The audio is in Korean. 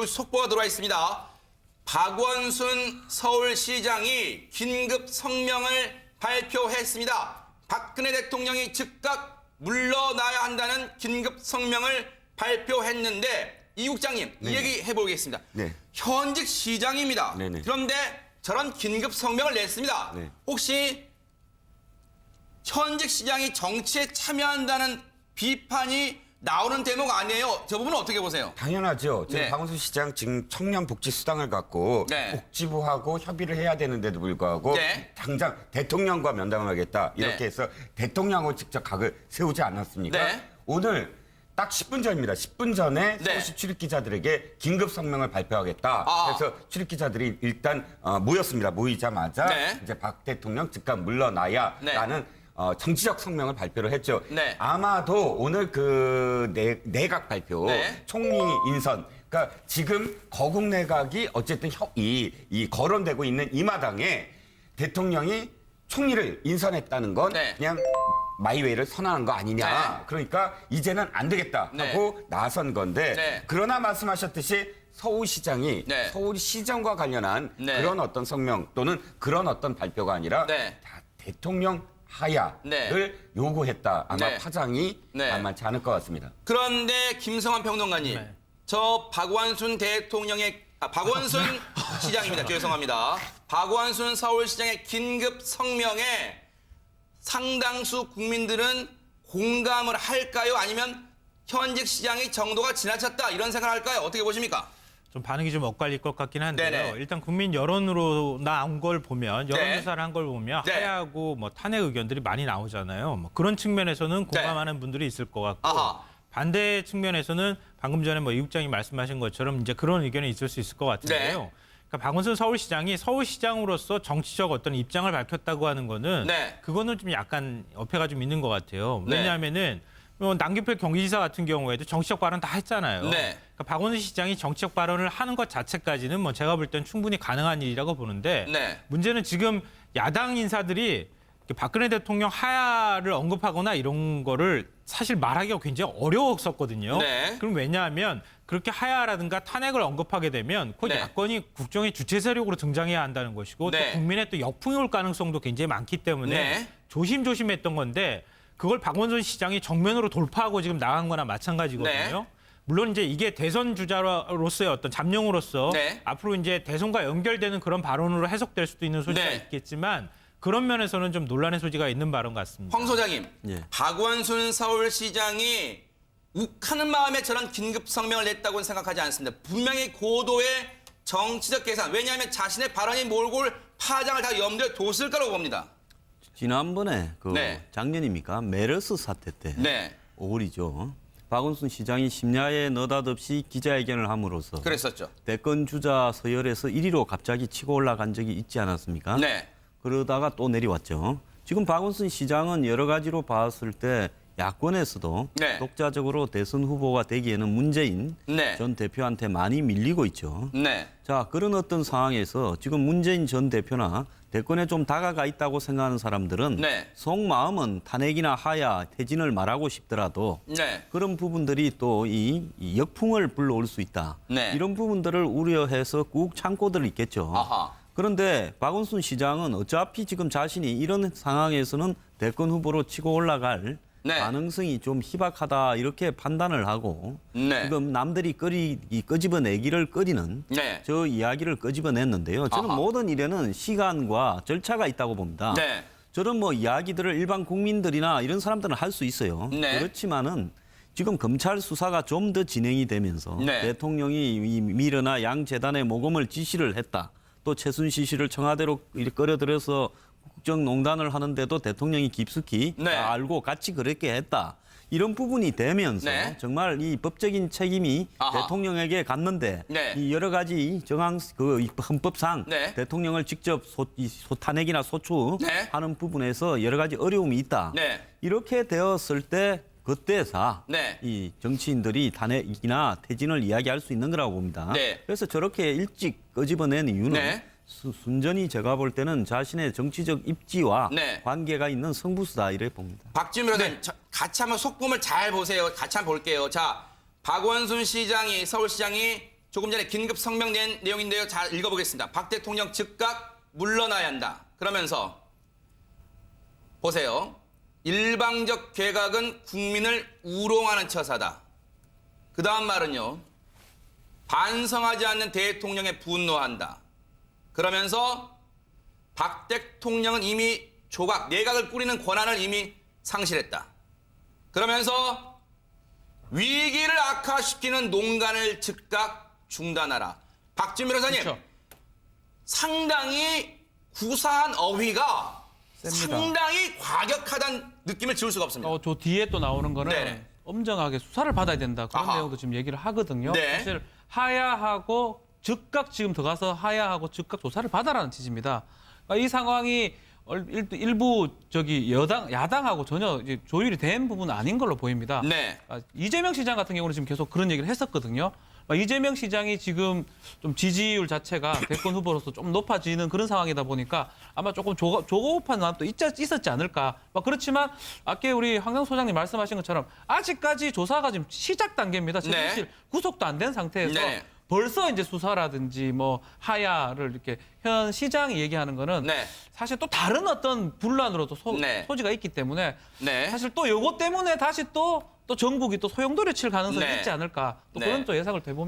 속보가 들어와 있습니다. 박원순 서울시장이 긴급 성명을 발표했습니다. 박근혜 대통령이 즉각 물러나야 한다는 긴급 성명을 발표했는데 이 국장님, 이 얘기 해보겠습니다. 네. 현직 시장입니다. 네네. 그런데 저런 긴급 성명을 냈습니다. 네. 혹시 현직 시장이 정치에 참여한다는 비판이 나오는 대목 아니에요? 저 부분은 어떻게 보세요? 당연하죠. 지금 네. 박원순 시장 지금 청년복지수당을 갖고 네. 복지부하고 협의를 해야 되는데도 불구하고 네. 당장 대통령과 면담을 하겠다. 이렇게 네. 해서 대통령하고 직접 각을 세우지 않았습니까? 네. 오늘 딱 10분 전입니다. 10분 전에 네. 서울시 출입기자들에게 긴급 성명을 발표하겠다. 아. 그래서 출입기자들이 일단 모였습니다. 모이자마자 네. 이제 박 대통령 즉각 물러나야라는 정치적 성명을 발표를 했죠. 네. 아마도 오늘 그 내각 발표, 네. 총리 인선, 그러니까 지금 거국 내각이 어쨌든 이 거론되고 있는 이 마당에 대통령이 총리를 인선했다는 건 네. 그냥 마이웨이를 선언한 거 아니냐. 네. 그러니까 이제는 안 되겠다 하고 나선 건데 네. 그러나 말씀하셨듯이 서울시장이 네. 서울시정과 관련한 네. 그런 어떤 성명 또는 그런 어떤 발표가 아니라 네. 다 대통령 하야를 네. 요구했다. 아마 네. 파장이 네. 만만치 않을 것 같습니다. 그런데 김성환 평론가님, 네. 저 박원순 박원순 시장입니다. 죄송합니다. 박원순 서울시장의 긴급 성명에 상당수 국민들은 공감을 할까요? 아니면 현직 시장의 정도가 지나쳤다 이런 생각을 할까요? 어떻게 보십니까? 좀 반응이 좀 엇갈릴 것 같긴 한데요. 네네. 일단 국민 여론으로 나온 걸 보면 여론조사를 한 걸 보면 네. 하야하고 뭐 탄핵 의견들이 많이 나오잖아요. 뭐 그런 측면에서는 공감하는 분들이 있을 것 같고 아하. 반대 측면에서는 방금 전에 뭐 이 국장이 말씀하신 것처럼 이제 그런 의견이 있을 수 있을 것 같은데요. 네. 그러니까 박원순 서울시장이 서울시장으로서 정치적 어떤 입장을 밝혔다고 하는 거는 네. 그거는 좀 약간 어폐가 좀 있는 것 같아요. 네. 왜냐하면은 남경필 경기지사 같은 경우에도 정치적 발언 다 했잖아요. 네. 그러니까 박원순 시장이 정치적 발언을 하는 것 자체까지는 뭐 제가 볼 땐 충분히 가능한 일이라고 보는데 네. 문제는 지금 야당 인사들이 박근혜 대통령 하야를 언급하거나 이런 거를 사실 말하기가 굉장히 어려웠었거든요. 네. 그럼 왜냐하면 그렇게 하야라든가 탄핵을 언급하게 되면 그 네. 야권이 국정의 주체 세력으로 등장해야 한다는 것이고 네. 또 국민의 또 역풍이 올 가능성도 굉장히 많기 때문에 네. 조심조심했던 건데 그걸 박원순 시장이 정면으로 돌파하고 지금 나간 거나 마찬가지거든요. 네. 물론 이제 이게 대선 주자로서의 어떤 잠룡으로서 네. 앞으로 이제 대선과 연결되는 그런 발언으로 해석될 수도 있는 소지가 네. 있겠지만 그런 면에서는 좀 논란의 소지가 있는 발언 같습니다. 황 소장님, 예. 박원순 서울시장이 욱하는 마음에 저런 긴급 성명을 냈다고는 생각하지 않습니다. 분명히 고도의 정치적 계산, 왜냐하면 자신의 발언이 몰고 올 파장을 다 염두에 뒀을 거라고 봅니다. 지난번에 네. 작년입니까? 메르스 사태 때 네, 5월이죠. 박원순 시장이 심야에 느닷없이 기자회견을 함으로써 그랬었죠. 대권 주자 서열에서 1위로 갑자기 치고 올라간 적이 있지 않았습니까? 네, 그러다가 또 내려왔죠. 지금 박원순 시장은 여러 가지로 봤을 때 야권에서도 네. 독자적으로 대선 후보가 되기에는 문재인 네. 전 대표한테 많이 밀리고 있죠. 네, 자, 그런 어떤 상황에서 지금 문재인 전 대표나 대권에 좀 다가가 있다고 생각하는 사람들은 네. 속마음은 탄핵이나 하야, 퇴진을 말하고 싶더라도 네, 그런 부분들이 또 이 역풍을 불러올 수 있다. 네. 이런 부분들을 우려해서 꾹 참고들 있겠죠. 아하. 그런데 박원순 시장은 어차피 지금 자신이 이런 상황에서는 대권 후보로 치고 올라갈 네. 가능성이 좀 희박하다 이렇게 판단을 하고 네. 지금 남들이 끄집어내기를 꺼리는 네. 저 이야기를 끄집어냈는데요. 저는 아하. 모든 일에는 시간과 절차가 있다고 봅니다. 네. 저런 뭐 이야기들을 일반 국민들이나 이런 사람들은 할 수 있어요. 네. 그렇지만은 지금 검찰 수사가 좀 더 진행이 되면서 네. 대통령이 이 미르나 양 재단에 모금을 지시를 했다. 또 최순실 씨를 청와대로 이렇게 끌어들여서 국정농단을 하는데도 대통령이 깊숙이 네. 다 알고 같이 그렇게 했다. 이런 부분이 되면서 네. 정말 이 법적인 책임이 아하. 대통령에게 갔는데 네. 이 여러 가지 이 헌법상 네. 대통령을 직접 탄핵이나 소추하는 네. 부분에서 여러 가지 어려움이 있다. 네. 이렇게 되었을 때 그때서 네. 이 정치인들이 탄핵이나 퇴진을 이야기할 수 있는 거라고 봅니다. 네. 그래서 저렇게 일찍 끄집어낸 이유는 네. 순전히 제가 볼 때는 자신의 정치적 입지와 네. 관계가 있는 승부수다 이렇게 봅니다. 박지훈 변호사님, 같이 한번 속보물 잘 보세요. 같이 한번 볼게요. 자, 박원순 시장이, 서울시장이 조금 전에 긴급 성명 낸 내용인데요. 잘 읽어보겠습니다. 박 대통령 즉각 물러나야 한다. 그러면서 보세요. 일방적 괴각은 국민을 우롱하는 처사다. 그 다음 말은요. 반성하지 않는 대통령에 분노한다. 그러면서 박 대통령은 이미 조각, 내각을 꾸리는 권한을 이미 상실했다. 그러면서 위기를 악화시키는 농간을 즉각 중단하라. 박준 변호사님, 그렇죠. 상당히 구사한 어휘가 셉니다. 상당히 과격하다는 느낌을 지울 수가 없습니다. 저 뒤에 또 나오는 거는 네네. 엄정하게 수사를 받아야 된다. 그런 아하. 내용도 지금 얘기를 하거든요. 네. 사실 하야하고 즉각 지금 들어가서 하야하고 즉각 조사를 받아라는 취지입니다. 그러니까 이 상황이 일부 야당하고 전혀 이제 조율이 된 부분은 아닌 걸로 보입니다. 네. 이재명 시장 같은 경우는 지금 계속 그런 얘기를 했었거든요. 이재명 시장이 지금 좀 지지율 자체가 대권 후보로서 좀 높아지는 그런 상황이다 보니까 아마 조금 조급한 마음도 있었지 않을까. 그렇지만 아까 우리 황상 소장님 말씀하신 것처럼 아직까지 조사가 지금 시작 단계입니다. 지금 네. 사실 구속도 안 된 상태에서 네. 벌써 이제 수사라든지 뭐 하야를 이렇게 현 시장이 얘기하는 거는 네. 사실 또 다른 어떤 분란으로도 네. 소지가 있기 때문에 네. 사실 또 요것 때문에 다시 또 정국이 또 소용돌이 칠 가능성이 네. 있지 않을까 또 네. 그런 또 예상을 해봅니다.